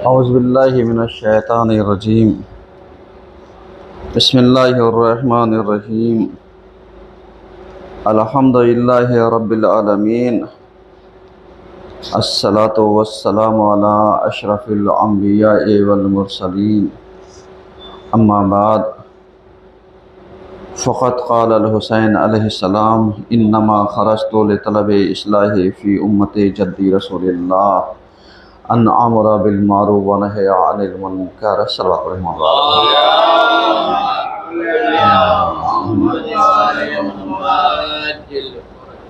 औज़ुबिल्लाहि मिनश्शैतानिर्रजीम। बिस्मिल्लाहिर्रहमानिर्रहीम। अल्हम्दुलिल्लाहि रब्बिल आलमीन। अस्सलातु वस्सलामु अला अशरफिल अंबिया'i वल मुरसलीन। अम्मा बाद फ़क़द क़ालल हुसैन अलैहिस्सलाम इन्नमा ख़रजतु लितलबि इस्लाहि फ़ी उम्मति जद्दी रसूलिल्लाह अन आमुरा बिल मारूफ व नही अनिल मुनकर।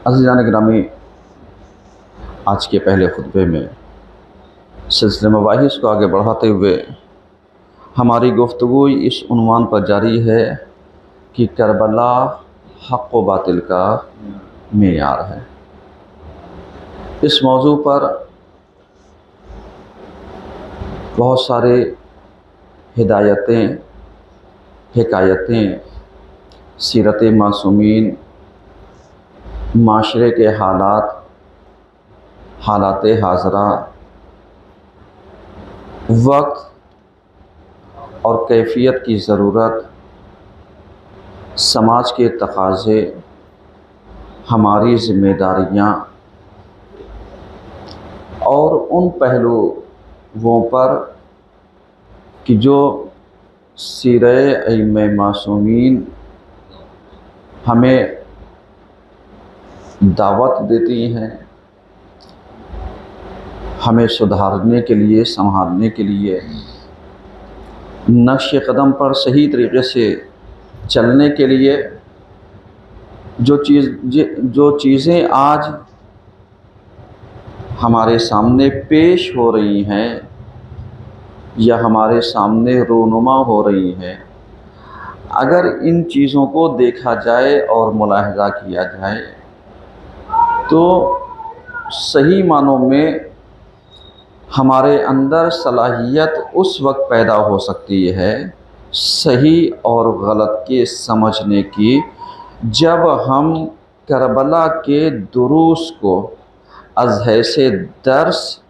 अज़ीज़ान गिरामी, आज के पहले खुतबे में सिलसिले मबाहिस को आगे बढ़ाते हुए हमारी गुफ्तगू इस उन्वान पर जारी है कि करबला हक़ व बातिल का मेयार है। इस मौजू पर बहुत सारे हिदायतें, हिकायतें, सीरत मासूमीन, माशरे के हालात हाज़रा, वक्त और कैफियत की ज़रूरत, समाज के तकाज़े, हमारी ज़िम्मेदारियाँ और उन पहलुओं पर कि जो सीरत अइम्मा मासूमीन हमें दावत देती हैं, हमें सुधारने के लिए, संभालने के लिए, नक्श कदम पर सही तरीक़े से चलने के लिए जो चीज़ें आज हमारे सामने पेश हो रही हैं या हमारे सामने रूनुमा हो रही हैं, अगर इन चीज़ों को देखा जाए और मुलाहिज़ा किया जाए तो सही मानों में हमारे अंदर सलाहियत उस वक्त पैदा हो सकती है सही और गलत के समझने की, जब हम करबला के दुरूस को अज़ से दर्स,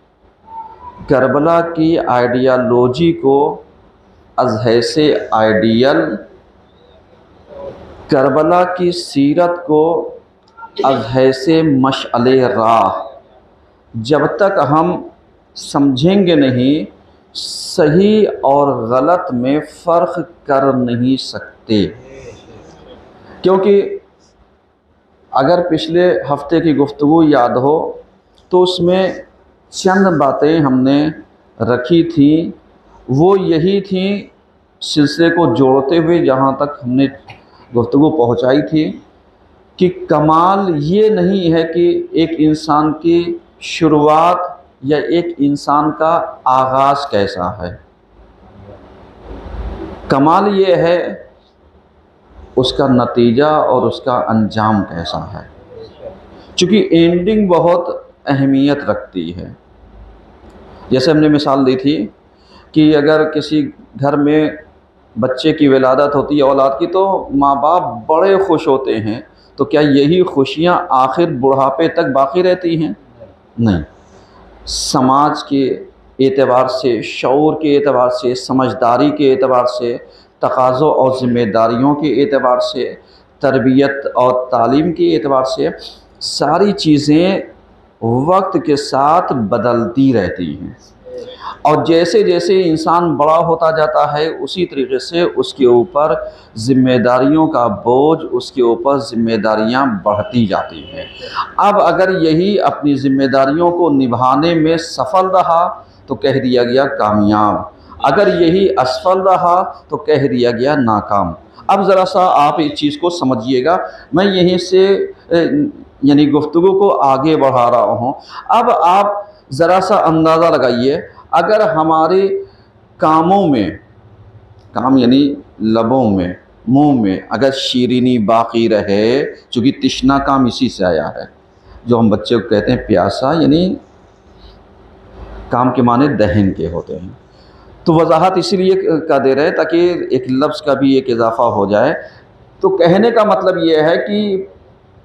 करबला की आइडियालॉजी को अज़ से आइडियल, करबला की सीरत को अज़ से मशअले राह, जब तक हम समझेंगे नहीं, सही और गलत में फ़र्क कर नहीं सकते। क्योंकि अगर पिछले हफ्ते की गुफ्तगू याद हो तो उसमें चंद बातें हमने रखी थी, वो यही थी, सिलसिले को जोड़ते हुए जहाँ तक हमने गुफ्तगू पहुँचाई थी कि कमाल ये नहीं है कि एक इंसान की शुरुआत या एक इंसान का आगाज़ कैसा है, कमाल ये है उसका नतीजा और उसका अंजाम कैसा है। चूँकि एंडिंग बहुत अहमियत रखती है। जैसे हमने मिसाल दी थी कि अगर किसी घर में बच्चे की विलादत होती है, औलाद की, तो माँ बाप बड़े खुश होते हैं, तो क्या यही खुशियाँ आखिर बुढ़ापे तक बाकी रहती हैं? नहीं। समाज के एतबार से, शऊर के एतबार से, समझदारी के एतबार से, तकाज़ों और ज़िम्मेदारियों के एतबार से, तरबियत और तालीम के एतबार से सारी चीज़ें वक्त के साथ बदलती रहती हैं। और जैसे जैसे इंसान बड़ा होता जाता है उसी तरीके से उसके ऊपर ज़िम्मेदारियों का बोझ, उसके ऊपर ज़िम्मेदारियां बढ़ती जाती हैं। अब अगर यही अपनी ज़िम्मेदारियों को निभाने में सफल रहा तो कह दिया गया कामयाब, अगर यही असफल रहा तो कह दिया गया नाकाम। अब ज़रा सा आप इस चीज़ को समझिएगा, मैं यहीं से यानी गुफ्तगू को आगे बढ़ा रहा हूँ। अब आप ज़रा सा अंदाज़ा लगाइए, अगर हमारे कामों में, काम यानी लबों में, मुंह में अगर शीरीनी बाकी रहे, चूँकि तिश्ना काम इसी से आया है, जो हम बच्चे को कहते हैं प्यासा, यानी काम के माने दहन के होते हैं, तो वजाहत इसीलिए का दे रहे हैं ताकि एक लफ्ज़ का भी एक इजाफ़ा हो जाए। तो कहने का मतलब ये है कि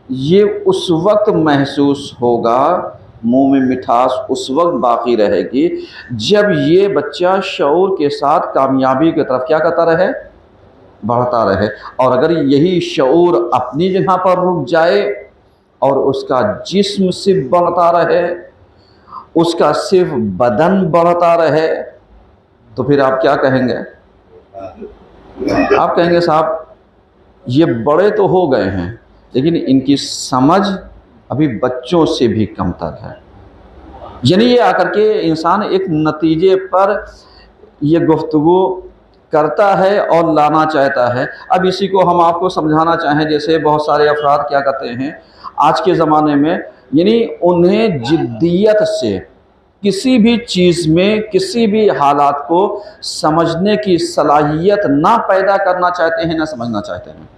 ये उस वक्त महसूस होगा मुंह में मिठास उस वक्त बाकी रहेगी जब ये बच्चा शऊर के साथ कामयाबी की तरफ क्या करता रहे, बढ़ता रहे। और अगर यही शऊर अपनी जगह पर रुक जाए और उसका जिस्म सिर्फ बढ़ता रहे, उसका सिर्फ बदन बढ़ता रहे, तो फिर आप क्या कहेंगे? आप कहेंगे साहब ये बड़े तो हो गए हैं लेकिन इनकी समझ अभी बच्चों से भी कमतर है। यानी ये आकर के इंसान एक नतीजे पर ये गुफ्तगू करता है और लाना चाहता है। अब इसी को हम आपको समझाना चाहें, जैसे बहुत सारे अफराद क्या कहते हैं आज के ज़माने में, यानी उन्हें जिद्दियत से किसी भी चीज़ में किसी भी हालात को समझने की सलाहियत ना पैदा करना चाहते हैं, ना समझना चाहते हैं,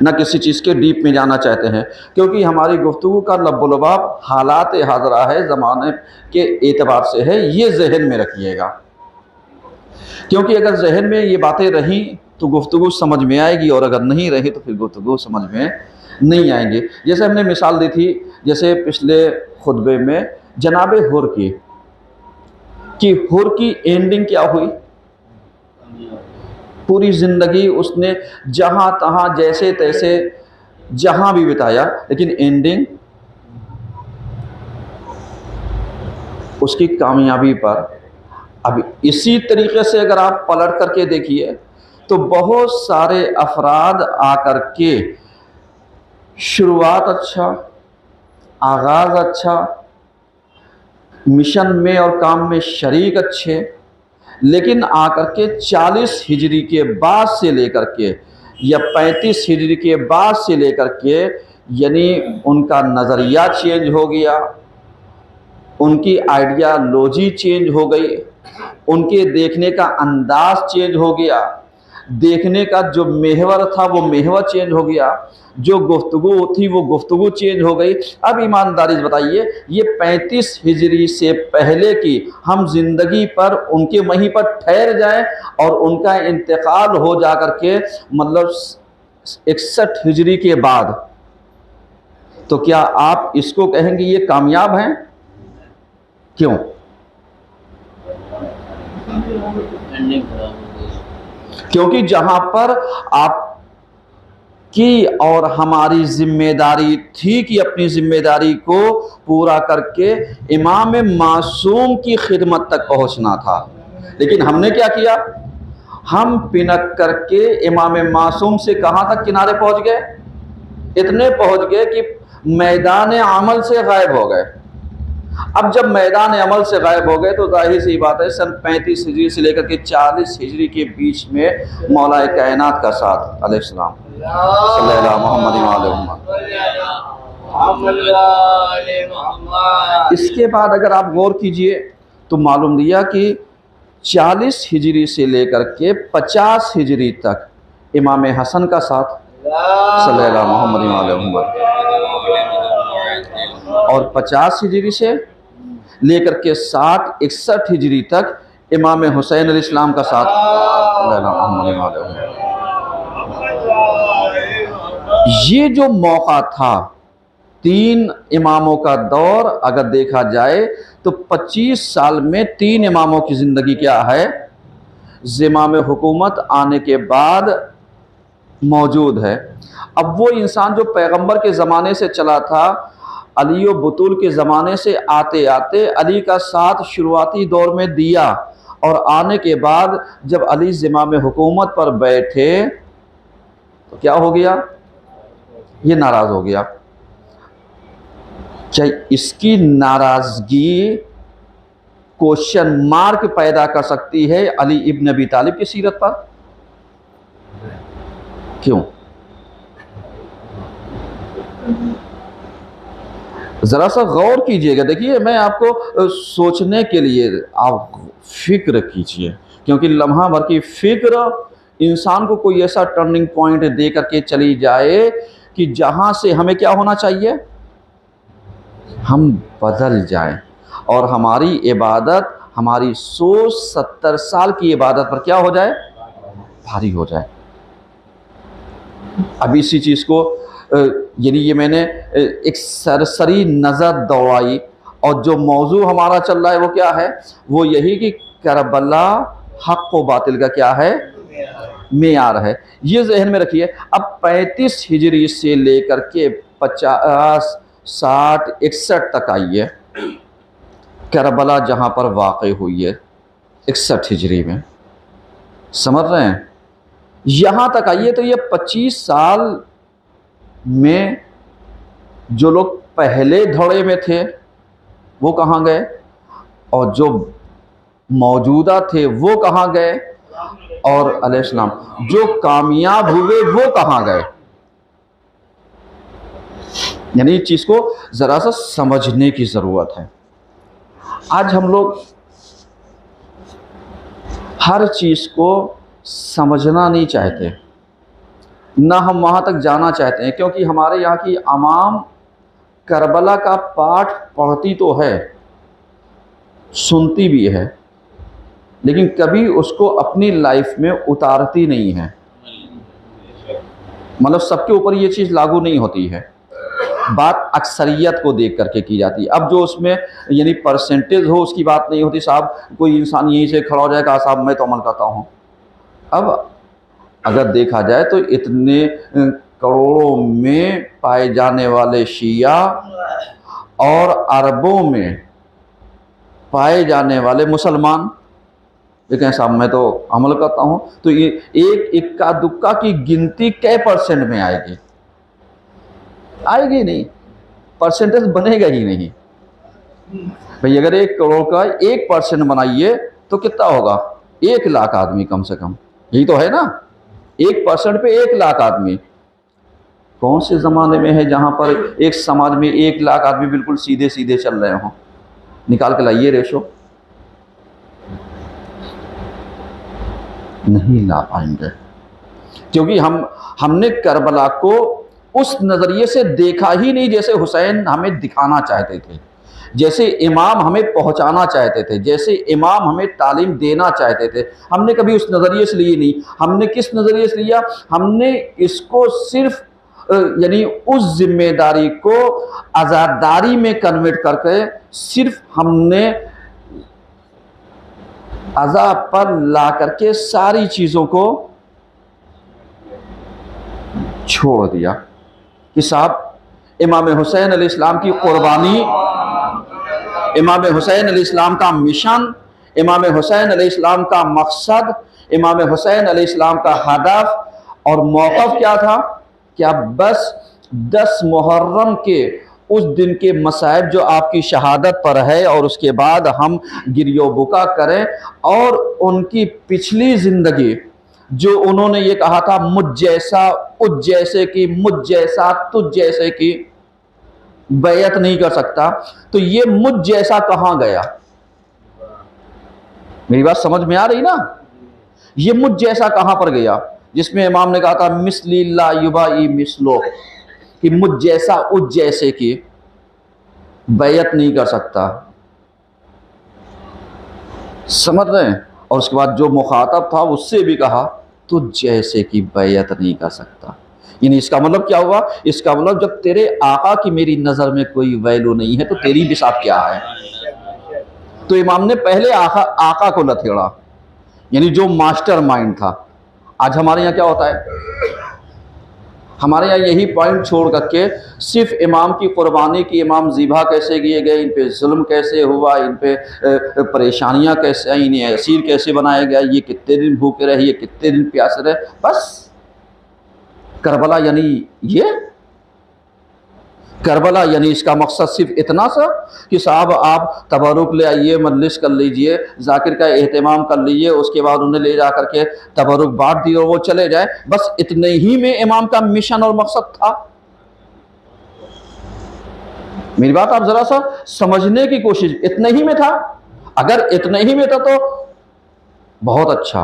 ना किसी चीज़ के डीप में जाना चाहते हैं, क्योंकि हमारी गुफ्तगू का लब्बो-लबाब हालात हाज़रा है, ज़माने के एतबार से है, ये जहन में रखिएगा। क्योंकि अगर जहन में ये बातें रहीं तो गुफ्तगू समझ में आएगी, और अगर नहीं रही तो फिर गुफ्तगू समझ में नहीं आएंगे। जैसे हमने मिसाल दी थी, जैसे पिछले खुतबे में जनाब हुर की, कि हुर की एंडिंग क्या हुई? पूरी ज़िंदगी उसने जहाँ तहाँ जैसे तैसे जहाँ भी बिताया, लेकिन एंडिंग उसकी कामयाबी पर। अब इसी तरीके से अगर आप पलट करके देखिए तो बहुत सारे अफराद आकर के शुरुआत अच्छा, आगाज़ अच्छा, मिशन में और काम में शरीक अच्छे, लेकिन आकर के 40 हिजरी के बाद से लेकर के या 35 हिजरी के बाद से लेकर के यानी उनका नज़रिया चेंज हो गया, उनकी आइडियालॉजी चेंज हो गई, उनके देखने का अंदाज चेंज हो गया, देखने का जो महवर था वो महवर चेंज हो गया, जो गुफ्तगू थी वो गुफ्तगू चेंज हो गई। अब ईमानदारी से बताइए, ये 35 हिजरी से पहले की हम जिंदगी पर उनके वहीं पर ठहर जाएं और उनका इंतकाल हो जा कर के मतलब 61 हिजरी के बाद, तो क्या आप इसको कहेंगे ये कामयाब हैं? क्यों? क्योंकि जहां पर आपकी और हमारी जिम्मेदारी थी कि अपनी जिम्मेदारी को पूरा करके इमाम मासूम की खिदमत तक पहुंचना था, लेकिन हमने क्या किया? हम पिनक करके इमाम मासूम से कहां तक किनारे पहुंच गए? इतने पहुंच गए कि मैदान अमल से गायब हो गए। अब जब मैदान अमल से गायब हो गए तो जाहिर सी बात है सन 35 हिजरी से लेकर के 40 हिजरी के बीच में मौलाए कायनात का साथ अलैहिस्सलाम इसके बाद अगर आप गौर कीजिए तो मालूम दिया कि 40 हिजरी से लेकर के 50 हिजरी तक इमाम हसन का साथ और 50 हिजरी से लेकर के 61 हिजरी तक इमाम हुसैन अलैहिस्सलाम का साथ। ये जो मौका था, 3 इमामों का दौर अगर देखा जाए तो 25 साल में 3 इमामों की ज़िंदगी क्या है, ज़िम्मा हुकूमत आने के बाद मौजूद है। अब वो इंसान जो पैगंबर के ज़माने से चला था, अली व बतूल के ज़माने से आते आते अली का साथ शुरुआती दौर में दिया, और आने के बाद जब अली ज़िम्मा हुकूमत पर बैठे तो क्या हो गया? ये नाराज़ हो गया। क्या इसकी नाराज़गी क्वेश्चन मार्क पैदा कर सकती है अली इब्न अबी तालिब की सीरत पर? क्यों? ज़रा सा गौर कीजिएगा। देखिए, मैं आपको सोचने के लिए, आप फिक्र कीजिए, क्योंकि लम्हा भर की फिक्र इंसान को कोई ऐसा टर्निंग पॉइंट दे करके चली जाए कि जहाँ से हमें क्या होना चाहिए, हम बदल जाएं और हमारी इबादत, हमारी सोच 70 साल की इबादत पर क्या हो जाए, भारी हो जाए। अब इसी चीज़ को यानी ये मैंने एक सरसरी नज़र दौड़ाई और जो मौजू हमारा चल रहा है वो क्या है, वो यही कि करबला हक व बातिल का क्या है, मेयार है। ये जहन में रखिए। अब 35 हिजरी से लेकर के 50, 60, 61 तक आइए, करबला जहाँ पर वाक़ हुई है 61 हिजरी में, समझ रहे हैं, यहाँ तक आइए तो ये 25 साल में जो लोग पहले धड़े में थे वो कहाँ गए, और जो मौजूदा थे वो कहाँ गए, और अलैहिस्सलाम जो कामयाब हुए वो कहाँ गए। यानी इस चीज़ को ज़रा सा समझने की ज़रूरत है। आज हम लोग हर चीज़ को समझना नहीं चाहते, ना हम वहाँ तक जाना चाहते हैं, क्योंकि हमारे यहाँ की आवाम करबला का पाठ पढ़ती तो है, सुनती भी है, लेकिन कभी उसको अपनी लाइफ में उतारती नहीं है। मतलब सबके ऊपर ये चीज़ लागू नहीं होती है, बात अक्सरियत को देख करके की जाती है। अब जो उसमें यानी परसेंटेज हो उसकी बात नहीं होती, साहब कोई इंसान यहीं से खड़ा हो जाए कहा साहब मैं तो अमल करता हूँ। अब अगर देखा जाए तो इतने करोड़ों में पाए जाने वाले शिया और अरबों में पाए जाने वाले मुसलमान, लेकिन साहब मैं तो अमल करता हूँ, तो ये एक इक्का दुक्का की गिनती कै % में आएगी? आएगी नहीं, परसेंटेज बनेगा ही नहीं भाई। अगर 1 करोड़ का 1% बनाइए तो कितना होगा, 1 लाख आदमी कम से कम, यही तो है ना। 1% पे 1 लाख आदमी। कौन से ज़माने में है जहाँ पर एक समाज में 1 लाख आदमी बिल्कुल सीधे सीधे चल रहे हों? निकाल के लाइए रेशो, नहीं ला पाएंगे, क्योंकि हमने करबला को उस नज़रिए से देखा ही नहीं जैसे हुसैन हमें दिखाना चाहते थे, जैसे इमाम हमें पहुंचाना चाहते थे, जैसे इमाम हमें तालीम देना चाहते थे। हमने कभी उस नज़रिए से लिए नहीं। हमने किस नज़रिए से लिया? हमने इसको सिर्फ यानी उस जिम्मेदारी को आज़ादारी में कन्वर्ट करके सिर्फ हमने अज़ा पर ला करके सारी चीज़ों को छोड़ दिया कि साहब इमाम हुसैन अलैहिस्सलाम की कुर्बानी, इमाम हुसैन अलैहिस्सलाम का मिशन, इमाम हुसैन अलैहिस्सलाम का मकसद, इमाम हुसैन अलैहिस्सलाम का हदफ और मौक़िफ़ क्या था? क्या बस 10 मुहर्रम के उस दिन के मसाइब जो आपकी शहादत पर है और उसके बाद हम गिरियो बुका करें, और उनकी पिछली ज़िंदगी जो उन्होंने ये कहा था मुझ जैसा उज जैसे की, मुझ जैसा तुझ जैसे की बैयत नहीं कर सकता, तो ये मुझ जैसा कहाँ गया? मेरी बात समझ में आ रही ना? ये मुझ जैसा कहाँ पर गया जिसमें इमाम ने कहा था मिसली ला युबाई मिसलो, कि मुझ जैसा उज जैसे की बैयत नहीं कर सकता, समझ रहे हैं? और उसके बाद जो मुखातब था उससे भी कहा तुझ जैसे की बैयत नहीं कर सकता। यानी इसका मतलब क्या हुआ? इसका मतलब जब तेरे आका की मेरी नज़र में कोई वैल्यू नहीं है तो तेरी भी साथ क्या है? तो इमाम ने पहले आका को लथेड़ा, यानी जो मास्टर माइंड था। आज हमारे यहाँ क्या होता है? हमारे यहाँ यही पॉइंट छोड़ करके सिर्फ इमाम की कुर्बानी की, इमाम ज़िबा कैसे किए गए, इन पे जुल्म कैसे हुआ, इन पे परेशानियाँ कैसे आई, इन्हें असीर कैसे बनाया गया, ये कितने दिन भूखे रहे, ये कितने दिन प्यासे रहे, बस। करबला यानी ये करबला यानी इसका मकसद सिर्फ इतना सा कि साहब आप तबरुक ले आइए, मजलिस कर लीजिए, जाकिर का एहतमाम कर लीजिए, उसके बाद उन्हें ले जा करके तबरुक बांट दिए और वो चले जाए, बस इतने ही में इमाम का मिशन और मकसद था। मेरी बात आप जरा सा समझने की कोशिश, इतने ही में था। अगर इतने ही में था तो बहुत अच्छा,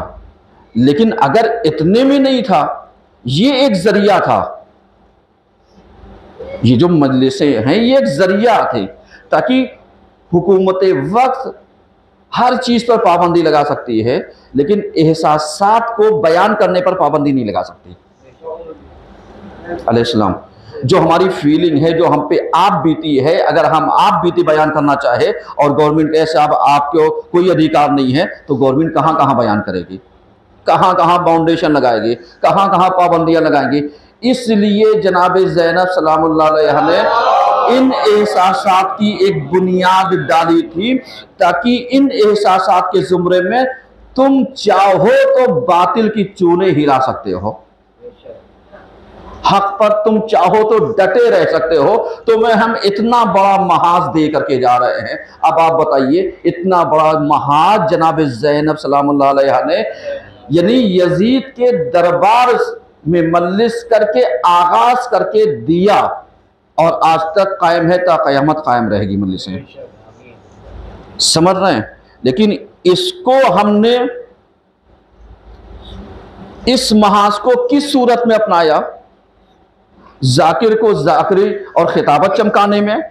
लेकिन अगर इतने में नहीं था, ये एक जरिया था। ये जो मजलिसें हैं ये एक जरिया थे ताकि हुकूमत वक्त हर चीज़ पर पाबंदी लगा सकती है, लेकिन एहसासात को बयान करने पर पाबंदी नहीं लगा सकती। अलैहिस्सलाम जो हमारी फीलिंग है, जो हम पे आप बीती है, अगर हम आप बीती बयान करना चाहे और गवर्नमेंट कहे साहब आपको कोई अधिकार नहीं है, तो गवर्नमेंट कहाँ कहाँ बयान करेगी, कहाँ कहाँ बाउंडेशन लगाएगी, कहाँ कहाँ पाबंदियां लगाएंगी। इसलिए जनाब ज़ैनब सलामुल्लाह अलैहा ने इन एहसासात की एक बुनियाद डाली थी, ताकि इन एहसासात के जुमरे में तुम चाहो तो बातिल की चूने हिला सकते हो, हक पर तुम चाहो तो डटे रह सकते हो। तो मैं हम इतना बड़ा महाज दे करके जा रहे हैं। अब आप बताइए, इतना बड़ा महाज जनाब ज़ैनब सलामुल्लाह अलैहा ने यानी यजीद के दरबार में मजलिस करके आगाज करके दिया, और आज तक कायम है, ता क़यामत कायम रहेगी मजलिसें, समझ रहे हैं। लेकिन इसको हमने इस महाज को किस सूरत में अपनाया? जाकिर को जाकिरी और खिताबत चमकाने में,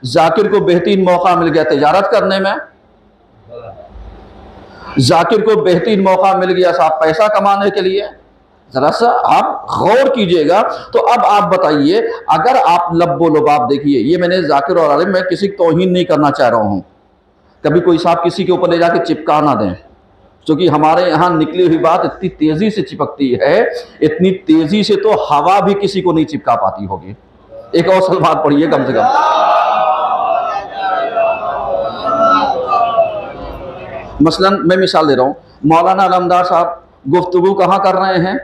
जाकिर को बेहतरीन मौका मिल गया तिजारत करने में, जाकिर को बेहतरीन मौका मिल गया साहब पैसा कमाने के लिए। जरा सा आप गौर कीजिएगा। तो अब आप बताइए, अगर आप लब्बो लुबाब देखिए, ये मैंने जाकिर और आलिम में किसी की तौहीन नहीं करना चाह रहा हूं, कभी कोई साहब किसी के ऊपर ले जाके चिपका ना दें, क्योंकि हमारे यहाँ निकली हुई बात इतनी तेजी से चिपकती है, इतनी तेजी से तो हवा भी किसी को नहीं चिपका पाती होगी। एक और सलवात पढ़िए कम से कम। मसलन मैं मिसाल दे रहा हूँ, मौलाना अलमदार साहब गुफ्तगू कहाँ कर रहे हैं?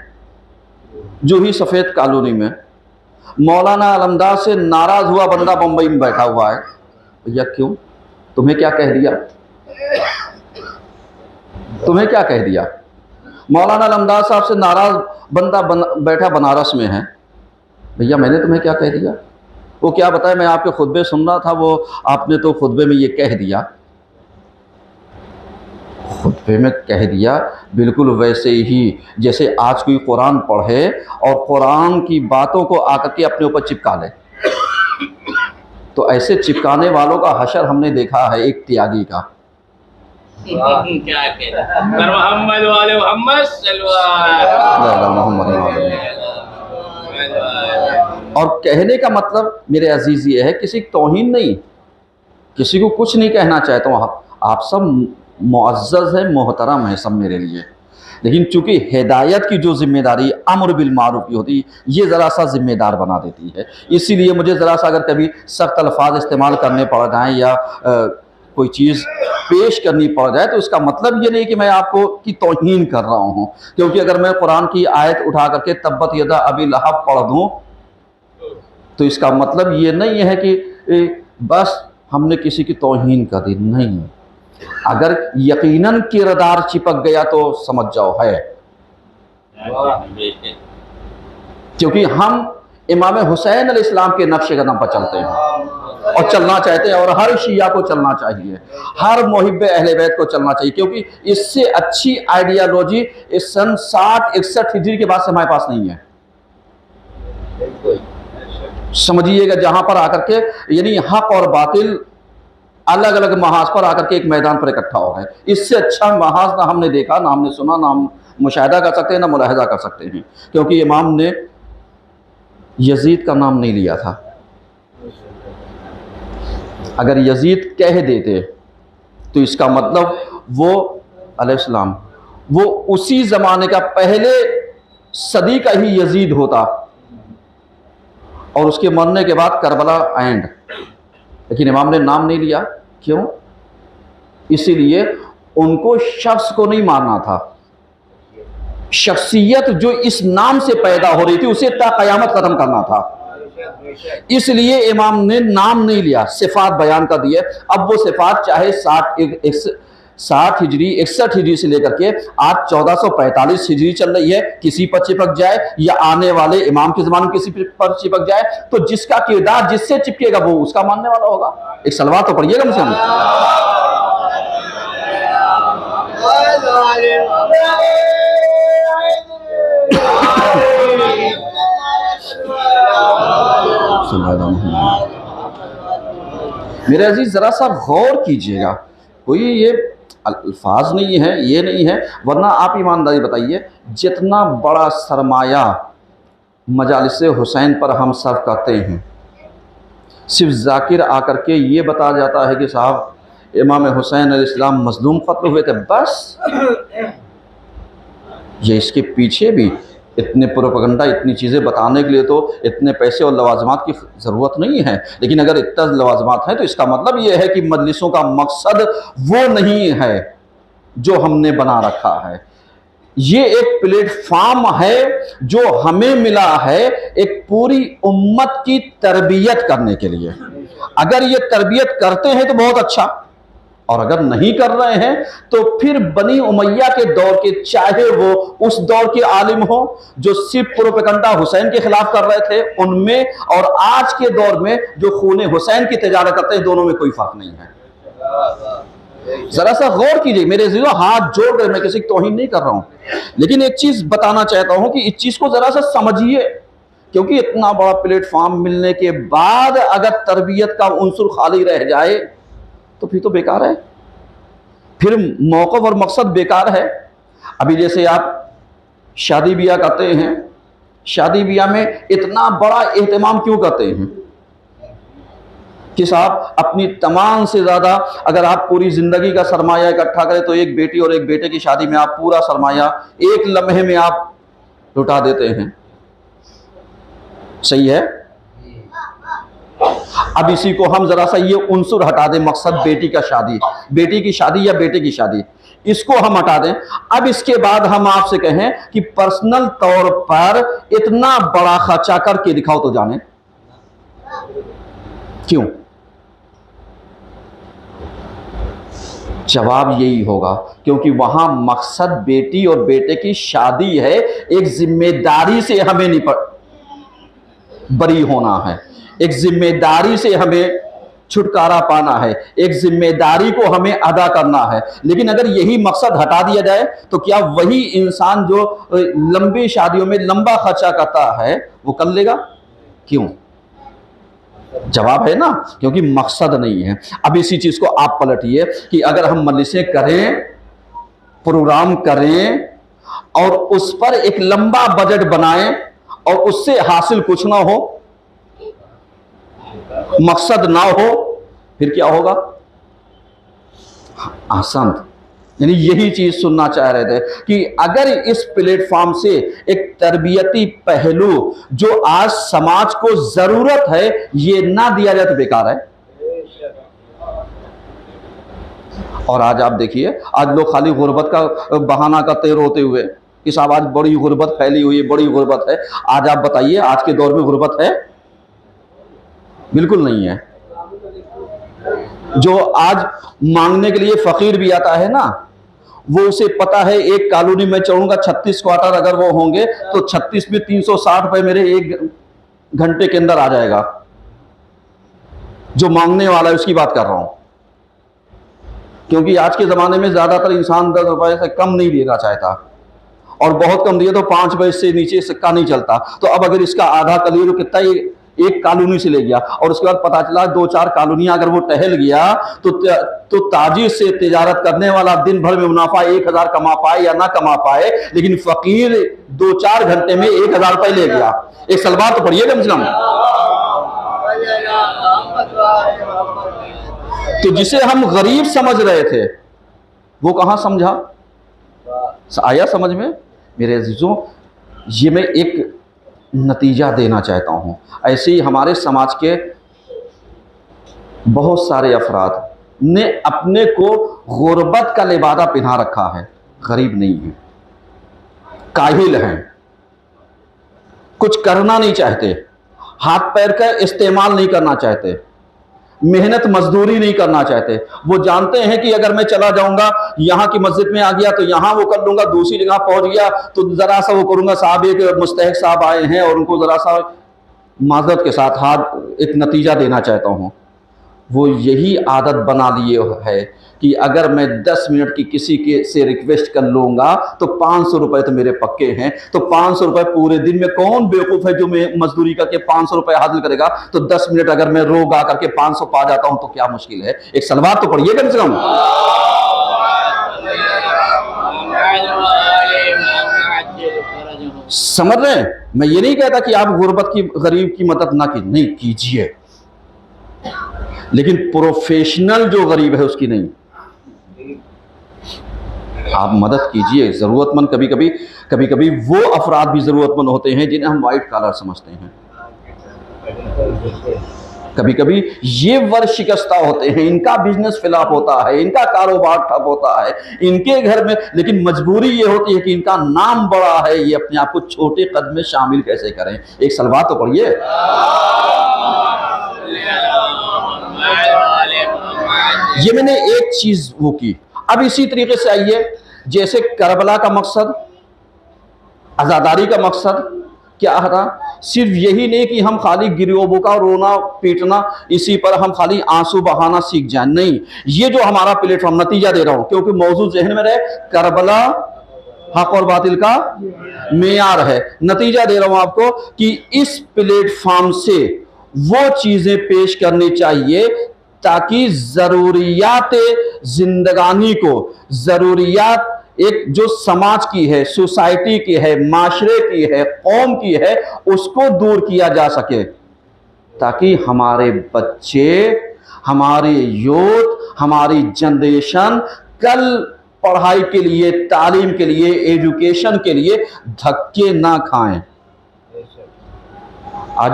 जूही सफ़ेद कॉलोनी में। मौलाना अलमदार से नाराज हुआ बंदा मुंबई में बैठा हुआ है। भैया क्यों, तुम्हें क्या कह दिया? तुम्हें क्या कह दिया? मौलाना अलमदार साहब से नाराज बंदा बैठा बनारस में है। भैया मैंने तुम्हें क्या कह दिया? वो क्या बताए, मैं आपके खुतबे सुन रहा था, वो आपने तो खुतबे में ये कह दिया। खुतबे में कह दिया बिल्कुल वैसे ही जैसे आज कोई कुरान पढ़े और कुरान की बातों को आकर के अपने ऊपर चिपका ले। तो ऐसे चिपकाने वालों का हशर हमने देखा है एक त्यागी का। और कहने का मतलब मेरे अजीज ये है, किसी की तौहीन नहीं, किसी को कुछ नहीं कहना चाहता हूँ। आप सब मुअज़्ज़ज़ है, मोहतरम है सब मेरे लिए, लेकिन चूंकि हिदायत की जो जिम्मेदारी अम्र बिल मारूफ की होती, ये ज़रा सा जिम्मेदार बना देती है। इसीलिए मुझे ज़रा सा अगर कभी सख्त अल्फाज इस्तेमाल करने पड़ जाएँ या कोई चीज़ पेश करनी पड़ जाए, तो इसका मतलब ये नहीं कि मैं आपको की तौहीन कर रहा हूँ। क्योंकि अगर मैं कुरान की आयत उठा करके तब्बत यदा अबी लहब पढ़ दूँ, तो इसका मतलब ये नहीं है कि बस हमने किसी की तौहीन कर दी। नहीं, अगर यकीनन किरदार चिपक गया तो समझ जाओ है, क्योंकि हम इमाम हुसैन अलैहिस्सलाम के नक्शे कदम पर चलते हैं और चलना चाहते हैं, और हर शिया को चलना चाहिए, हर मुहिब्बे अहले बैत को चलना चाहिए, क्योंकि इससे अच्छी आइडियालॉजी इस सन 60-61 हिजरी के बाद से हमारे पास नहीं है। समझिएगा, जहां पर आकर के यानी हक और बातिल अलग अलग महाज पर आकर के एक मैदान पर इकट्ठा हो गए, इससे अच्छा महाज ना हमने देखा, ना हमने सुना, ना हम मुशाहिदा कर सकते हैं, ना मुलाहिजा कर सकते हैं। क्योंकि इमाम ने यजीद का नाम नहीं लिया था। अगर यजीद कह देते तो इसका मतलब वो अलैहिस्सलाम वो उसी ज़माने का पहले सदी का ही यजीद होता, और उसके मरने के बाद करबला एंड। लेकिन इमाम ने नाम नहीं लिया, क्यों? इसीलिए उनको शख्स को नहीं मारना था, शख्सियत जो इस नाम से पैदा हो रही थी उसे ता क़यामत खत्म करना था। इसलिए इमाम ने नाम नहीं लिया, सिफात बयान कर दिए। अब वो सिफात चाहे 60 हिजरी 61 हिजरी से लेकर के आज 1445 हिजरी चल रही है, किसी पर चिपक जाए या आने वाले इमाम के ज़माने में किसी पर चिपक जाए, तो जिसका किरदार जिससे चिपकेगा वो उसका मानने वाला होगा। एक सलवात तो पढ़िएगा मुझसे हम। मेरे अजीज ज़रा सा गौर कीजिएगा, कोई ये अल्फाज नहीं है, ये नहीं है, वरना आप ईमानदारी बताइए, जितना बड़ा सरमाया मजालिस हुसैन पर हम सर्व करते हैं, सिर्फ जाकिर आकर के ये बता जाता है कि साहब इमाम हुसैन अलैहिस्सलाम मजलूम कत्ल हुए थे, बस। ये इसके पीछे भी इतने प्रोपेगेंडा, इतनी चीज़ें बताने के लिए तो इतने पैसे और लवाजमात की ज़रूरत नहीं है। लेकिन अगर इतना लवाजमात है तो इसका मतलब ये है कि मजलिसों का मकसद वो नहीं है जो हमने बना रखा है। ये एक प्लेटफॉर्म है जो हमें मिला है एक पूरी उम्मत की तरबियत करने के लिए। अगर ये तरबियत करते हैं तो बहुत अच्छा, और अगर नहीं कर रहे हैं तो फिर बनी उमैया के दौर के, चाहे वो उस दौर के आलिम हो जो सिर्फ प्रोपेगेंडा हुसैन के खिलाफ कर रहे थे उनमें, और आज के दौर में जो खून हुसैन की तिजारत करते हैं, दोनों में कोई फर्क नहीं है। जरा सा गौर कीजिए मेरे जीरो, हाथ जोड़ कर, मैं किसी की तौहीन नहीं कर रहा हूं, लेकिन एक चीज बताना चाहता हूं कि इस चीज को जरा सा समझिए, क्योंकि इतना बड़ा प्लेटफॉर्म मिलने के बाद अगर तरबियत का उनसुर खाली रह जाए तो फिर तो बेकार है, फिर मौक़िफ़ और मकसद बेकार है। अभी जैसे आप शादी ब्याह करते हैं, शादी ब्याह में इतना बड़ा एहतमाम क्यों करते हैं कि साहब अपनी तमाम से ज़्यादा, अगर आप पूरी ज़िंदगी का सरमाया इकट्ठा करें तो एक बेटी और एक बेटे की शादी में आप पूरा सरमाया एक लम्हे में आप लुटा देते हैं। सही है? अब इसी को हम जरा सा ये उनसुर हटा दें, मकसद बेटी का शादी, बेटी की शादी या बेटे की शादी, इसको हम हटा दें। अब इसके बाद हम आपसे कहें कि पर्सनल तौर पर इतना बड़ा खर्चा करके दिखाओ तो जाने क्यों? जवाब यही होगा क्योंकि वहां मकसद बेटी और बेटे की शादी है, एक जिम्मेदारी से हमें बरी होना है, एक जिम्मेदारी से हमें छुटकारा पाना है, एक जिम्मेदारी को हमें अदा करना है। लेकिन अगर यही मकसद हटा दिया जाए तो क्या वही इंसान जो लंबी शादियों में लंबा खर्चा करता है वो कर लेगा? क्यों? जवाब है ना, क्योंकि मकसद नहीं है। अब इसी चीज को आप पलटिए कि अगर हम मजलिसें करें, प्रोग्राम करें और उस पर एक लंबा बजट बनाएं और उससे हासिल कुछ ना हो, मकसद ना हो, फिर क्या होगा? आसान, यानी यही चीज सुनना चाह रहे थे कि अगर इस प्लेटफॉर्म से एक तरबियती पहलू जो आज समाज को जरूरत है ये ना दिया जाए तो बेकार है। और आज आप देखिए, आज लोग खाली गुर्बत का बहाना करते रोते हुए कि साहब आज बड़ी गुर्बत फैली हुई है, बड़ी गुर्बत है। आज आप बताइए आज के दौर में गुर्बत है? बिल्कुल नहीं है। जो आज मांगने के लिए फकीर भी आता है ना, वो उसे पता है एक कॉलोनी में चढ़ूंगा 36 क्वार्टर अगर वो होंगे तो 36 में 360 रुपए मेरे एक घंटे के अंदर आ जाएगा। जो मांगने वाला है उसकी बात कर रहा हूं, क्योंकि आज के जमाने में ज्यादातर इंसान 10 रुपए से कम नहीं देना चाहता, और बहुत कम दिए तो 5 पैसे से नीचे सिक्का नहीं चलता। तो अब अगर इसका आधा कलिए तो कितना एक कॉलोनी से ले गया, और उसके बाद पता चला 2-4 कॉलोनियां अगर वो टहल गया तो ताजिर से तिजारत करने वाला दिन भर में मुनाफा 1000 कमा पाए या ना कमा पाए, लेकिन फकीर 2-4 घंटे में 1000 रुपए ले गया। एक सलवार तो पढ़िए कम से कम। तो जिसे हम गरीब समझ रहे थे वो कहां समझा? आया समझ में मेरे अजीजों? ये मैं एक नतीजा देना चाहता हूं। ऐसे ही हमारे समाज के बहुत सारे अफराद ने अपने को गुर्बत का लिबादा पहना रखा है। गरीब नहीं है, काहिल हैं, कुछ करना नहीं चाहते, हाथ पैर का इस्तेमाल नहीं करना चाहते, मेहनत मजदूरी नहीं करना चाहते। वो जानते हैं कि अगर मैं चला जाऊंगा यहाँ की मस्जिद में आ गया तो यहाँ वो कर लूंगा, दूसरी जगह पहुंच गया तो जरा सा वो करूंगा, साहब एक मुस्तहक साहब आए हैं और उनको जरा सा माजरत के साथ हाथ एक नतीजा देना चाहता हूँ। वो यही आदत बना लिए है कि अगर मैं 10 मिनट की किसी के से रिक्वेस्ट कर लूँगा तो 500 रुपये तो मेरे पक्के हैं। तो 500 रुपये पूरे दिन में कौन बेवकूफ़ है जो मैं मजदूरी करके 500 रुपये हासिल करेगा? तो 10 मिनट अगर मैं रो गा करके 500 पा जाता हूँ तो क्या मुश्किल है? एक सलवार तो पढ़िए कम से कम। समझ रहे हैं? मैं ये नहीं कहता कि आप गुर्बत की, गरीब की मदद ना की, नहीं कीजिए, लेकिन प्रोफेशनल जो गरीब है उसकी नहीं, आप मदद कीजिए। ज़रूरतमंद, कभी कभी वो अफराद भी ज़रूरतमंद होते हैं जिन्हें हम वाइट कॉलर समझते हैं। कभी कभी ये वर्ग शिकस्ता होते हैं, इनका बिजनेस फ्लॉप होता है, इनका कारोबार ठप होता है इनके घर में, लेकिन मजबूरी ये होती है कि इनका नाम बड़ा है, ये अपने आप को छोटे कद में शामिल कैसे करें। एक सलवात तो पढ़िए। ये मैंने एक चीज वो की। अब इसी तरीके से आइए, जैसे करबला का मकसद, आजादारी का मकसद क्या था? सिर्फ यही नहीं कि हम खाली गिरोबों का रोना पीटना, इसी पर हम खाली आंसू बहाना सीख जाए, नहीं। ये जो हमारा प्लेटफॉर्म, नतीजा दे रहा हूं क्योंकि मौजूद जहन में रहे, करबला हक और बातिल का मेयार है। नतीजा दे रहा हूं आपको कि इस प्लेटफॉर्म से वो चीजें पेश करनी चाहिए ताकि जरूरियात जिंदगानी को, जरूरियात एक जो समाज की है, सोसाइटी की है, माशरे की है, कौम की है, उसको दूर किया जा सके, ताकि हमारे बच्चे, हमारे यूथ, हमारी जनरेशन कल पढ़ाई के लिए, तालीम के लिए, एजुकेशन के लिए धक्के ना खाएं। आज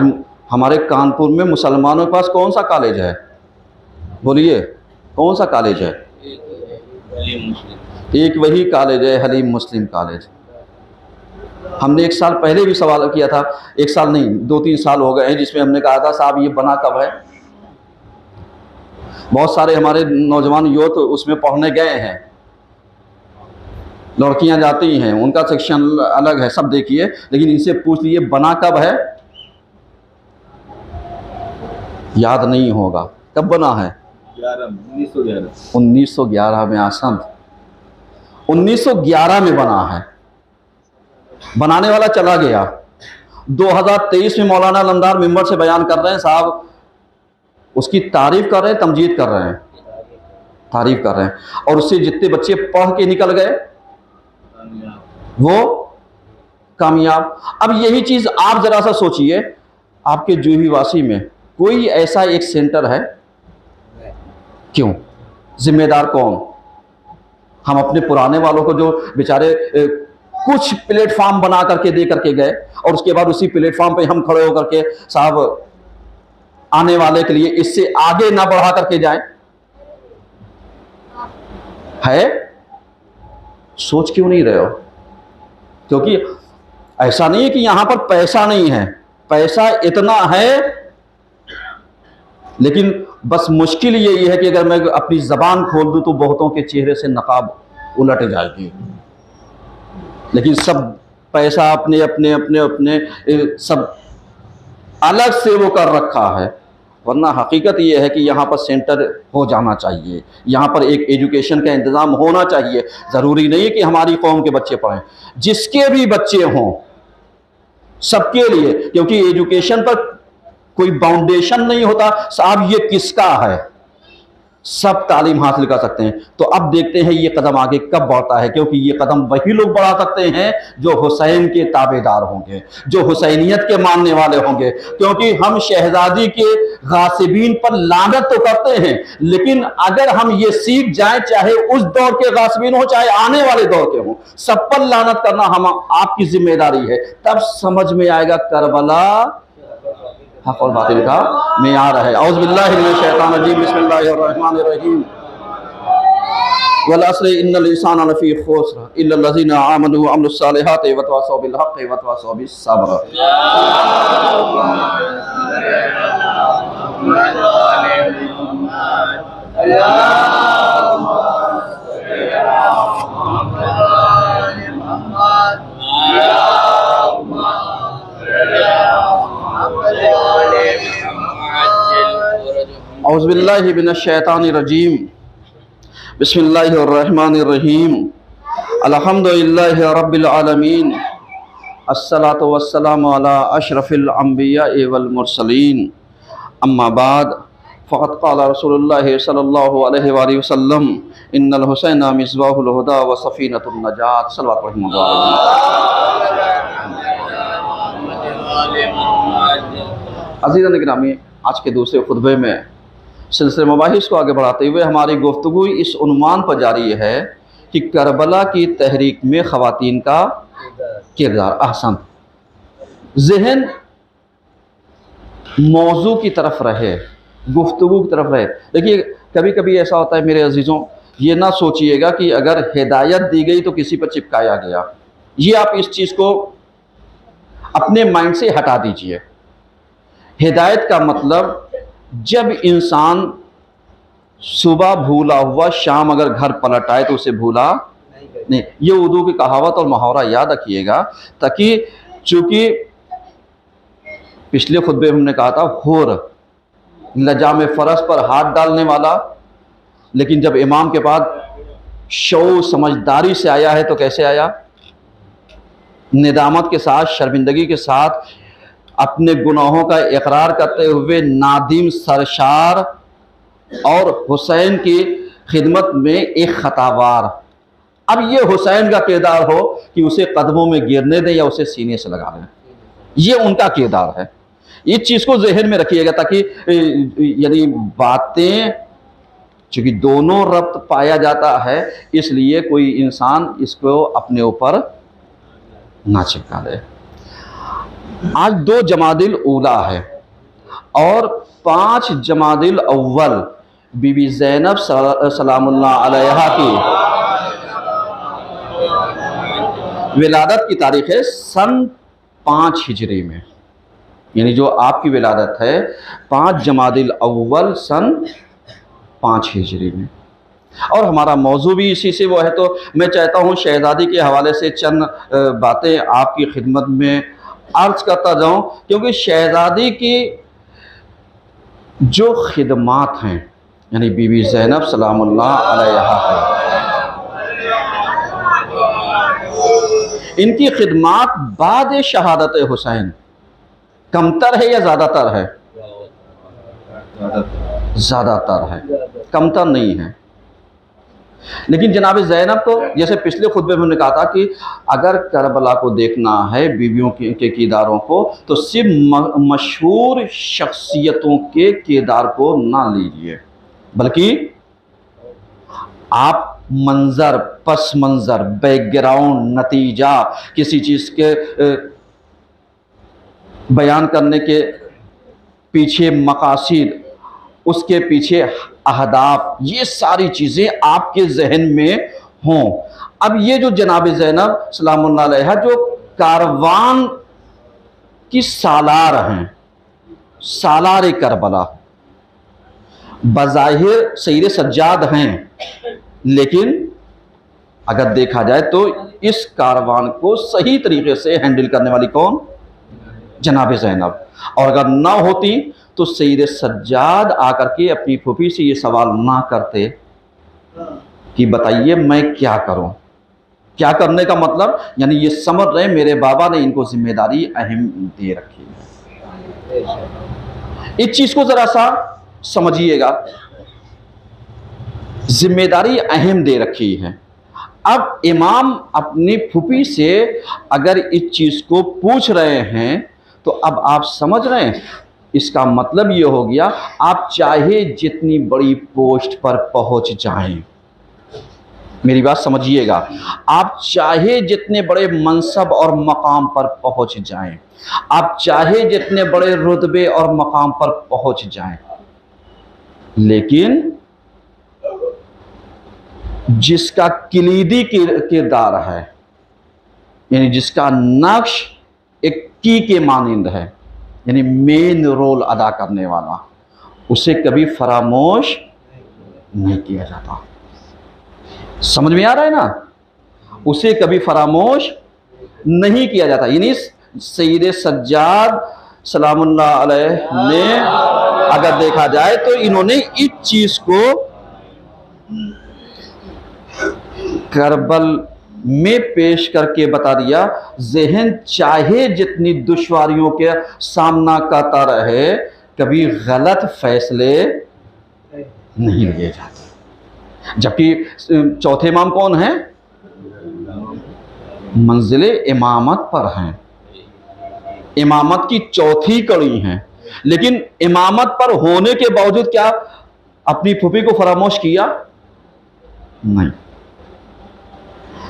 हमारे कानपुर में मुसलमानों के पास कौन सा कॉलेज है? बोलिए, कौन सा कॉलेज है? एक वही कॉलेज है, हलीम मुस्लिम कॉलेज। हमने एक साल पहले भी सवाल किया था, एक साल नहीं 2-3 साल हो गए हैं, जिसमें हमने कहा था साहब ये बना कब है। बहुत सारे हमारे नौजवान यूथ उसमें पढ़ने गए हैं, लड़कियां जाती हैं, उनका सेक्शन अलग है, सब देखिए, लेकिन इनसे पूछ लीजिए बना कब है, याद नहीं होगा। कब बना है? 1911 में। आसन 1911 में बना है। बनाने वाला चला गया। 2023 में मौलाना लंदार मिंबर से बयान कर रहे हैं, साहब उसकी तारीफ कर रहे हैं, तमजीद कर रहे हैं, तारीफ कर रहे हैं, और उससे जितने बच्चे पढ़ के निकल गए वो कामयाब। अब यही चीज आप जरा सा सोचिए, आपके जूही वासी में कोई ऐसा एक सेंटर है? क्यों? जिम्मेदार कौन? हम अपने पुराने वालों को जो बेचारे कुछ प्लेटफॉर्म बना करके दे करके गए, और उसके बाद उसी प्लेटफॉर्म पे हम खड़े होकर के साहब आने वाले के लिए इससे आगे ना बढ़ा करके जाएं, है? सोच क्यों नहीं रहे हो? क्योंकि ऐसा नहीं है कि यहां पर पैसा नहीं है, पैसा इतना है, लेकिन बस मुश्किल यही है कि अगर मैं अपनी जबान खोल दूं तो बहुतों के चेहरे से नकाब उलट जाएगी। लेकिन सब पैसा अपने अपने अपने अपने सब अलग से वो कर रखा है, वरना हकीकत ये है कि यहाँ पर सेंटर हो जाना चाहिए, यहाँ पर एक एजुकेशन का इंतज़ाम होना चाहिए। ज़रूरी नहीं कि हमारी कौम के बच्चे पढ़ें, जिसके भी बच्चे हों सबके लिए, क्योंकि एजुकेशन पर कोई बाउंडेशन नहीं होता साहब ये किसका है, सब तालीम हासिल कर सकते हैं। तो अब देखते हैं ये कदम आगे कब बढ़ता है, क्योंकि ये कदम वही लोग बढ़ा सकते हैं जो हुसैन के ताबेदार होंगे, जो हुसैनियत के मानने वाले होंगे। क्योंकि हम शहजादी के गासिबीन पर लानत तो करते हैं, लेकिन अगर हम ये सीख जाएं, चाहे उस दौर के गासिबीन हो चाहे आने वाले दौर के हों, सब पर लानत करना हम आपकी जिम्मेदारी है। तब समझ में आएगा करबला हक और बातिल का मेयार है। औज़ु बिल्लाहि मिनश शैतानिर रजीम, बिस्मिल्लाहिर रहमानिर रहीम। वल अस्र इन्नल इंसाना लफी खुस्र इल्लल लज़ीना आमनु व अमिलुस सालिहाति व तवासौ बिल हक़्क़ि व तवासौ बिस सब्र। औज़ु बिल्लाहि मिनश शैतानिर रजीम, बिस्मिल्लाहिर रहमानिर रहीम। अल्हम्दुलिल्लाहि रब्बिल आलमीन, अस्सलातु वस्सलामु अला अशरफिल अंबिया वल मुरसलीन, अम्मा बाद फ़क़द क़ाल रसूलुल्लाह सल्लल्लाहु अलैहि वसल्लम इन्नल हुसैना मिस्बाहुल हुदा व सफ़ीनतुन नजात। सल्लल्लाहु अलैहि वसल्लम। अज़ीज़ान गिरामी, आज के दूसरे खुतबे में सिलसिले मबाहिस को आगे बढ़ाते हुए हमारी गुफ्तगू इस उन्वान पर जारी है कि करबला की तहरीक में ख़वातीन का किरदार। अहसन, ज़हन मौजू की तरफ रहे, गुफ्तगू की तरफ रहे। देखिए, कभी कभी ऐसा होता है मेरे अजीज़ों, ये ना सोचिएगा कि अगर हिदायत दी गई तो किसी पर चिपकाया गया। ये आप इस चीज़ को अपने माइंड से हटा दीजिए। हिदायत का मतलब, जब इंसान सुबह भूला हुआ शाम अगर घर पलट आए तो उसे भूला नहीं। ये उर्दू की कहावत और मुहावरा याद रखिएगा, ताकि चूंकि पिछले खुतबे में हमने कहा था हुर लजाम फरस पर हाथ डालने वाला, लेकिन जब इमाम के पास शौ समझदारी से आया है तो कैसे आया? निदामत के साथ, शर्मिंदगी के साथ, अपने गुनाहों का इकरार करते हुए नादिम सरशार और हुसैन की खिदमत में एक खतावार। अब ये हुसैन का किरदार हो कि उसे कदमों में गिरने दें या उसे सीने से लगा लें, ये उनका किरदार है। इस चीज़ को जहन में रखिएगा, ताकि यानी बातें, चूँकि दोनों रब्त पाया जाता है, इसलिए कोई इंसान इसको अपने ऊपर ना चिपका दे। आज 2 जमादिल ऊला है और 5 जमादिल अव्वल बीबी ज़ैनब सलामुल्लाह अलैहा की विलादत की तारीख़ है सन 5 हिजरी में। यानी जो आपकी विलादत है 5 जमादिल अव्वल सन 5 हिजरी में, और हमारा मौजू भी इसी से वो है। तो मैं चाहता हूँ शहज़ादी के हवाले से चंद बातें आपकी खिदमत में अर्ज करता जाऊँ, क्योंकि शहज़ादी की जो खिदमात हैं, यानी बीबी ज़ैनब सलामुल्लाह अलैहा है, इनकी खिदमात बाद शहादत हुसैन कमतर है या ज़्यादातर है? ज़्यादातर है, कमतर नहीं है। लेकिन जनाब ज़ैनब को, जैसे पिछले खुतबे में हमने कहा था कि अगर करबला को देखना है, बीवियों के किरदारों को, तो सिर्फ मशहूर शख्सियतों के किरदार को ना लीजिए, बल्कि आप मंजर, पस मंजर, बैकग्राउंड, नतीजा, किसी चीज़ के बयान करने के पीछे मकासिद, उसके पीछे अहदाफ, ये सारी चीज़ें आपके जहन में हों। अब ये जो जनाब ज़ैनब सलामुल्लाह अलैहा जो कारवान की सालार हैं, सालार करबला, बज़ाहिर सैयद सज्जाद हैं, लेकिन अगर देखा जाए तो इस कारवान को सही तरीके से हैंडल करने वाली कौन? जनाब ज़ैनब। और अगर ना होती तो सैयद सज्जाद आकर के अपनी फूफी से ये सवाल ना करते कि बताइए मैं क्या करूं। क्या करने का मतलब, यानी ये समझ रहे मेरे बाबा ने इनको जिम्मेदारी अहम दे रखी है। इस चीज को जरा सा समझिएगा, जिम्मेदारी अहम दे रखी है। अब इमाम अपनी फूफी से अगर इस चीज को पूछ रहे हैं तो अब आप समझ रहे हैं, इसका मतलब ये हो गया, आप चाहे जितनी बड़ी पोस्ट पर पहुंच जाएं, मेरी बात समझिएगा, आप चाहे जितने बड़े मनसब और मकाम पर पहुंच जाएं, आप चाहे जितने बड़े रुतबे और मकाम पर पहुंच जाएं, लेकिन जिसका किलीदी किरदार है, यानी जिसका नक्श एक की के मानिंद है, यानी मेन रोल अदा करने वाला, उसे कभी फरामोश नहीं किया जाता। समझ में आ रहा है ना? उसे कभी फरामोश नहीं किया जाता। यानी सैयद सज्जाद सलामुल्लाह अलैह ने अगर देखा जाए तो इन्होंने इस चीज को करबल में पेश करके बता दिया, ज़हन चाहे जितनी दुश्वारियों के सामना करता रहे, कभी गलत फैसले नहीं लिए जाते। जबकि चौथे इमाम कौन है? मंजिले इमामत पर हैं। इमामत की चौथी कड़ी हैं, लेकिन इमामत पर होने के बावजूद क्या अपनी फूफी को फरामोश किया? नहीं।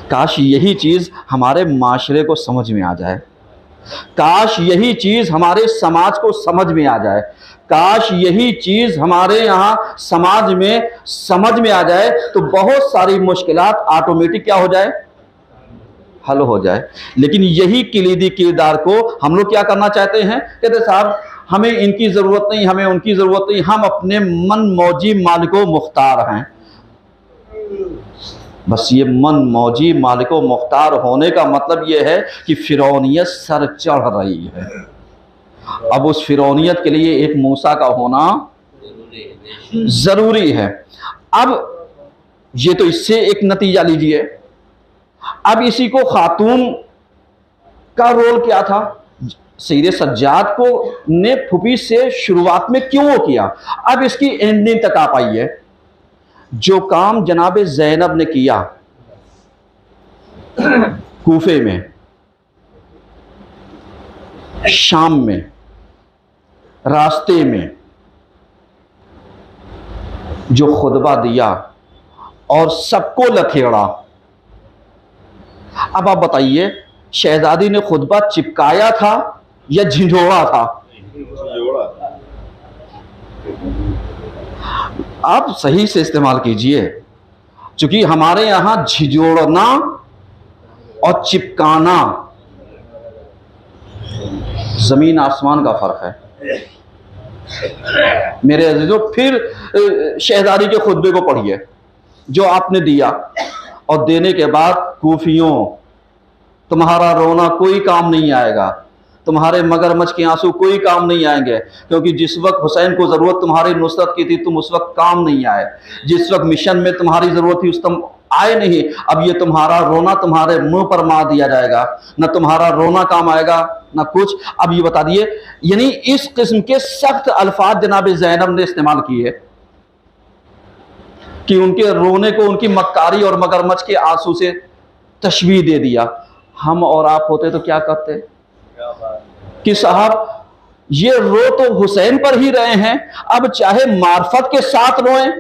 काश यही चीज हमारे माशरे को समझ में आ जाए, काश यही चीज हमारे समाज को समझ में आ जाए, काश यही चीज हमारे यहाँ समाज में समझ में आ जाए, तो बहुत सारी मुश्किलात ऑटोमेटिक क्या हो जाए? हल हो जाए। लेकिन यही किलीदी किरदार को हम लोग क्या करना चाहते हैं? कहते साहब हमें इनकी जरूरत नहीं, हमें उनकी जरूरत नहीं, हम अपने मन मौजी मालिको मुख्तार हैं। बस ये मन मौजी मालिको मुख्तार होने का मतलब ये है कि फिरौनियत सर चढ़ रही है। अब उस फिरौनियत के लिए एक मूसा का होना जरूरी है। अब ये तो इससे एक नतीजा लीजिए। अब इसी को खातून का रोल क्या था? सैयद सज्जाद को ने फूफी से शुरुआत में क्यों किया? अब इसकी एंडिंग तक आप आइए। जो काम जनाब ज़ैनब ने किया कूफे में, शाम में, रास्ते में जो खुतबा दिया और सबको लथेड़ा। अब आप बताइए, शहजादी ने खुतबा चिपकाया था या झिझोड़ा था? आप सही से इस्तेमाल कीजिए, क्योंकि हमारे यहां झिझोड़ना और चिपकाना जमीन आसमान का फर्क है। मेरे अजीजों, फिर शहजादी के खुतबे को पढ़िए जो आपने दिया, और देने के बाद कूफियों तुम्हारा रोना कोई काम नहीं आएगा, तुम्हारे मगरमच्छ के आंसू कोई काम नहीं आएंगे, क्योंकि जिस वक्त हुसैन को जरूरत तुम्हारी नुसरत की थी तुम उस वक्त काम नहीं आए, जिस वक्त मिशन में तुम्हारी जरूरत थी उस तुम आए नहीं। अब ये तुम्हारा रोना तुम्हारे मुंह पर मार दिया जाएगा, न तुम्हारा रोना काम आएगा न कुछ। अब ये बता दिए, यानी इस किस्म के सख्त अल्फाज जनाब ज़ैनब ने इस्तेमाल किए कि उनके रोने को उनकी मक्कारी और मगरमच्छ के आंसू से तशबीह दे दिया। हम और आप होते तो क्या करते कि साहब ये रो तो हुसैन पर ही रहे हैं, अब चाहे मार्फत के साथ रोएं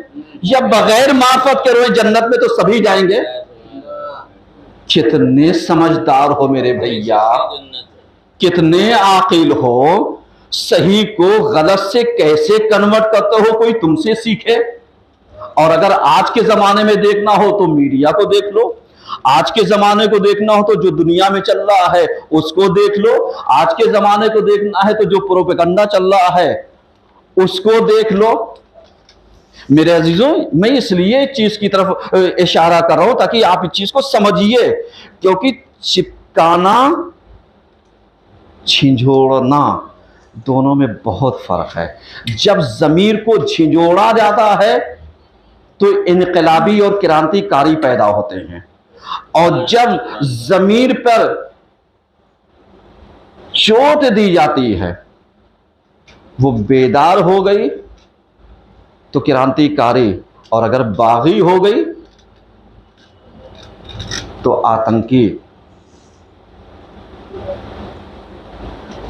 या बगैर मार्फत के रोएं, जन्नत में तो सभी जाएंगे। कितने समझदार हो मेरे भैया, कितने आकिल हो, सही को गलत से कैसे कन्वर्ट करते हो, कोई तुमसे सीखे। और अगर आज के जमाने में देखना हो तो मीडिया को देख लो, आज के जमाने को देखना हो तो जो दुनिया में चल रहा है उसको देख लो, आज के जमाने को देखना है तो जो प्रोपेगेंडा चल रहा है उसको देख लो। मेरे अजीजों, मैं इसलिए चीज की तरफ इशारा कर रहा हूं ताकि आप इस चीज को समझिए, क्योंकि चिपकाना झिझोड़ना दोनों में बहुत फर्क है। जब जमीर को झिझोड़ा जाता है तो इनकलाबी और क्रांतिकारी पैदा होते हैं, और जब जमीर पर चोट दी जाती है, वो बेदार हो गई तो क्रांतिकारी, और अगर बागी हो गई तो आतंकी।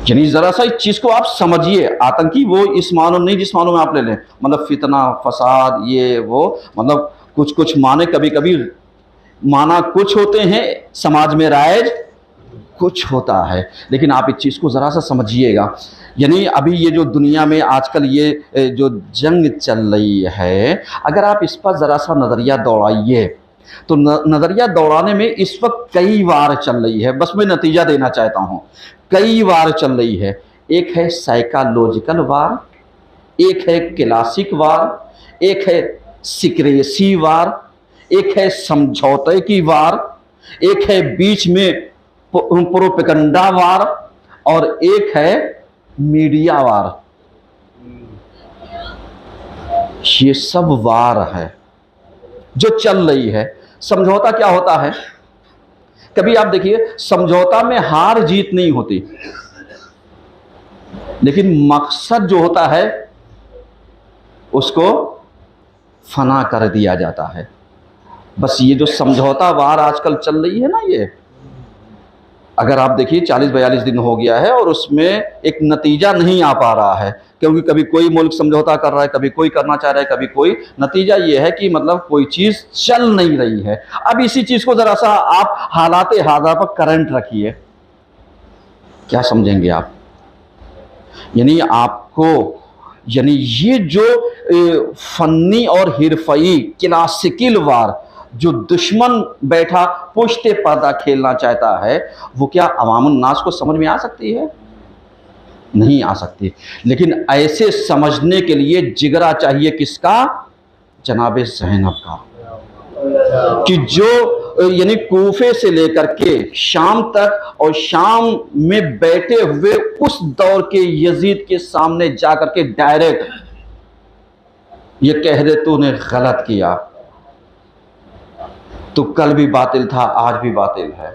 यानी जरा सा इस चीज को आप समझिए। आतंकी वो इस मानो नहीं जिस मानो में आप ले लें, मतलब फितना फसाद ये वो, मतलब कुछ कुछ माने कभी कभी माना कुछ होते हैं समाज में राइज कुछ होता है, लेकिन आप इस चीज को जरा सा समझिएगा। यानी अभी ये जो दुनिया में आजकल ये जो जंग चल रही है, अगर आप इस पर जरा सा नजरिया दौड़ाइए तो नजरिया दौड़ाने में इस वक्त कई वार चल रही है। बस मैं नतीजा देना चाहता हूं, कई वार चल रही है। एक है साइकोलॉजिकल वार, एक है क्लासिक वार, एक है सिक्रेसी वार, एक है समझौते की वार, एक है बीच में प्रोपेगेंडा वार, और एक है मीडिया वार। ये सब वार है जो चल रही है। समझौता क्या होता है? कभी आप देखिए, समझौता में हार जीत नहीं होती, लेकिन मकसद जो होता है उसको फना कर दिया जाता है। बस ये जो समझौता वार आजकल चल रही है ना, अगर आप देखिए 40-42 दिन हो गया है और उसमें एक नतीजा नहीं आ पा रहा है, क्योंकि कभी कोई मुल्क समझौता कर रहा है, कभी कोई करना चाह रहा है, कभी कोई। नतीजा ये है कि मतलब कोई चीज़ चल नहीं रही है। अब इसी चीज़ को ज़रा सा आप हालाते हाजा पर करंट रखिए, क्या समझेंगे आप? यानी आपको, यानी ये जो फन्नी और हिरफई क्लासिकल वार जो दुश्मन बैठा पुश्ते पर्दा खेलना चाहता है, वो क्या अवामुन नास को समझ में आ सकती है? नहीं आ सकती। लेकिन ऐसे समझने के लिए जिगरा चाहिए किसका? जनाब ज़ैनब का, कि जो यानी कूफे से लेकर के शाम तक और शाम में बैठे हुए उस दौर के यजीद के सामने जाकर के डायरेक्ट ये कह दे तूने गलत किया, तो कल भी बातिल था, आज भी बातिल है,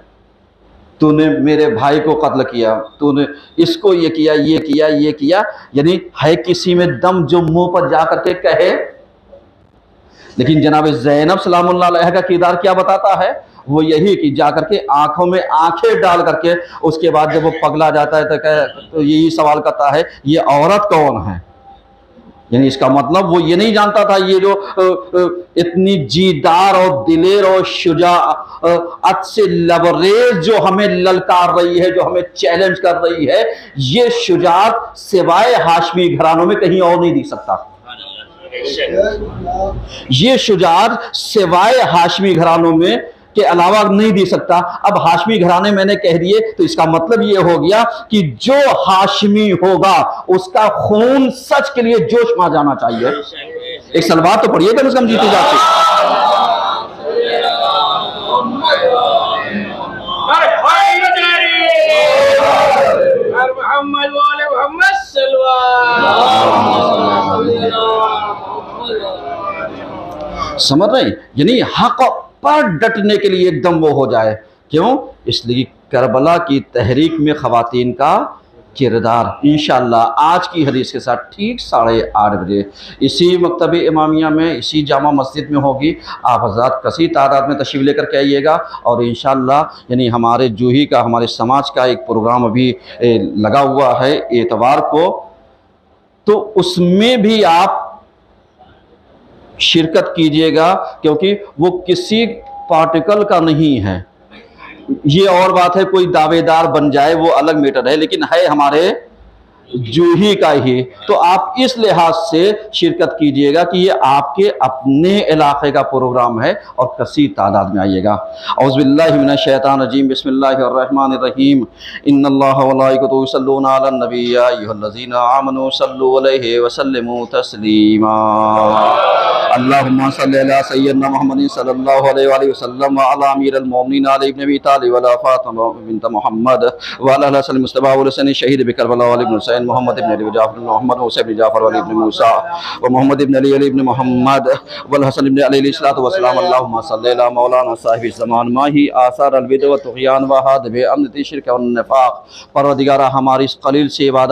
तूने मेरे भाई को कत्ल किया, तूने इसको ये किया, ये किया, ये किया। यानी है किसी में दम जो मुंह पर जाकर के कहे। लेकिन जनाब ज़ैनब सलामुल्लाह अलैहा का किरदार क्या बताता है? वो यही कि जाकर के आंखों में आंखें डाल करके उसके बाद जब वो पगला जाता है तो यही सवाल करता है ये औरत कौन है। यानी इसका मतलब वो ये नहीं जानता था ये जो इतनी जीदार और दिलेर और शुजाअत से लबरेज जो हमें ललकार रही है, जो हमें चैलेंज कर रही है, ये शुजाअत सिवाय हाशमी घरानों में कहीं और नहीं दिख सकता। ये शुजाअत सिवाय हाशमी घरानों में के अलावा नहीं दे सकता। अब हाशमी घराने मैंने कह दिए तो इसका मतलब ये हो गया कि जो हाशमी होगा उसका खून सच के लिए जोश में जाना चाहिए। एक सलवात तो पढ़िए कम से कम जीते जाते। समझ रहे? यानी हक पर डटने के लिए एकदम वो हो जाए। क्यों? इसलिए करबला की तहरीक में ख़वातीन का किरदार इंशाअल्लाह आज की हदीस के साथ ठीक 8:30 बजे इसी मकतब इमामिया में, इसी जामा मस्जिद में होगी। आप हज़रात कसी तादाद में तशरीफ़ लेकर के आइएगा। और इंशाअल्लाह यानी हमारे जूही का, हमारे समाज का एक प्रोग्राम अभी लगा हुआ है एतवार को, तो उसमें भी आप शिरकत कीजिएगा, क्योंकि वो किसी पार्टिकल का नहीं है। ये और बात है कोई दावेदार बन जाए वो अलग मैटर है, लेकिन है हमारे जूही का ही। तो आप इस लिहाज से शिरकत कीजिएगा कि ये आपके अपने इलाके का प्रोग्राम है और कसी तादाद में आइएगा। औज़ुबिल्लाहि मिनश शैतानिर रजीम, बिस्मिल्लाहिर रहमानिर रहीम। इन्नल्लाहा व मलाइकतुहु युसल्लूना अलन नबी या अय्युहल्लज़ीना आमनू सल्लु अलैहि व सल्लिमू तस्लीमा। अल्लाहुम्मा सल्लि अला सय्यिदना मुहम्मदिन सल्लल्लाहु अलैहि वसल्लम व अला अमीरिल मोमिनीन अली इब्न अबी तालिब व अला फातिमा बिन्त मुहम्मद व अला हसन मुस्तफा व हसन शहीद बिकरबला व इब्न हुसैन मोहम्मद इब्न अली जाफर मोहम्मद हुसैन इब्न जाफर व इब्न मूसा व मोहम्मद इब्न अली इब्न मोहम्मद व हसन इब्न अली अलैहिस्सलातु वस्सलाम। अल्लाहुम्मा सल्लि अला मौलाना साहिब ज़मान माही आसार अल बिद व तुग़यान व हाद बि अमनति शिरक व निफाक। परवरदिगारा हमारी इस कलील से इबादत